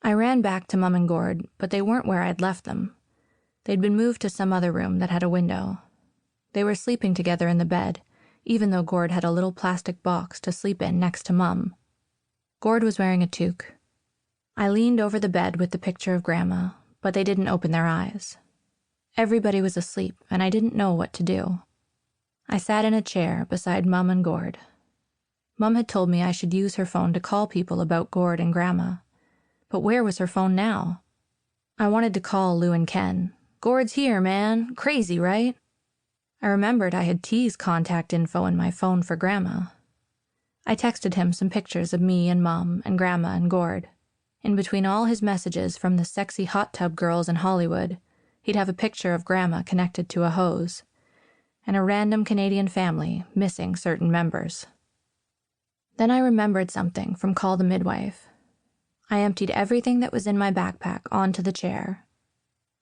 I ran back to Mum and Gord, but they weren't where I'd left them. They'd been moved to some other room that had a window. They were sleeping together in the bed, even though Gord had a little plastic box to sleep in next to Mum. Gord was wearing a toque. I leaned over the bed with the picture of Grandma, but they didn't open their eyes. Everybody was asleep, and I didn't know what to do. I sat in a chair beside Mum and Gord. Mum had told me I should use her phone to call people about Gord and Grandma. But where was her phone now? I wanted to call Lou and Ken. "Gord's here, man. Crazy, right?" I remembered I had T's contact info in my phone for Grandma. I texted him some pictures of me and Mum and Grandma and Gord. In between all his messages from the sexy hot tub girls in Hollywood, he'd have a picture of Grandma connected to a hose, and a random Canadian family missing certain members. Then I remembered something from Call the Midwife. I emptied everything that was in my backpack onto the chair.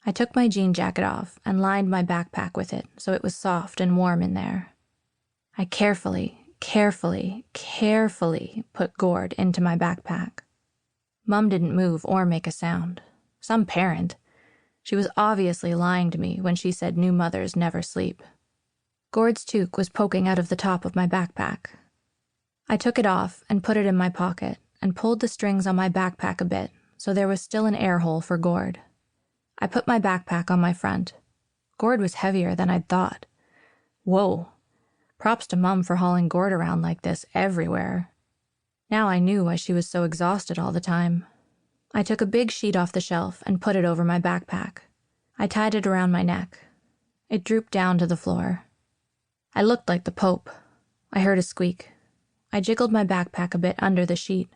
I took my jean jacket off and lined my backpack with it so it was soft and warm in there. I carefully put Gord into my backpack. Mum didn't move or make a sound. Some parent. She was obviously lying to me when she said new mothers never sleep. Gord's toque was poking out of the top of my backpack. I took it off and put it in my pocket and pulled the strings on my backpack a bit so there was still an air hole for Gord. I put my backpack on my front. Gord was heavier than I'd thought. Whoa. Props to Mum for hauling Gord around like this everywhere. Now I knew why she was so exhausted all the time. I took a big sheet off the shelf and put it over my backpack. I tied it around my neck. It drooped down to the floor. I looked like the Pope. I heard a squeak. I jiggled my backpack a bit under the sheet.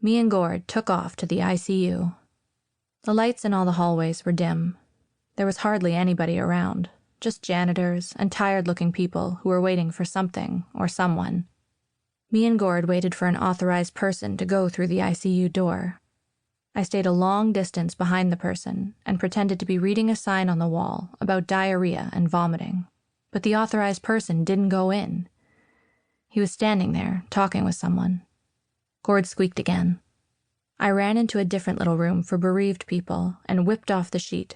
Me and Gord took off to the ICU. The lights in all the hallways were dim. There was hardly anybody around, just janitors and tired-looking people who were waiting for something or someone. Me and Gord waited for an authorized person to go through the ICU door. I stayed a long distance behind the person and pretended to be reading a sign on the wall about diarrhea and vomiting. But the authorized person didn't go in. He was standing there, talking with someone. Gord squeaked again. I ran into a different little room for bereaved people and whipped off the sheet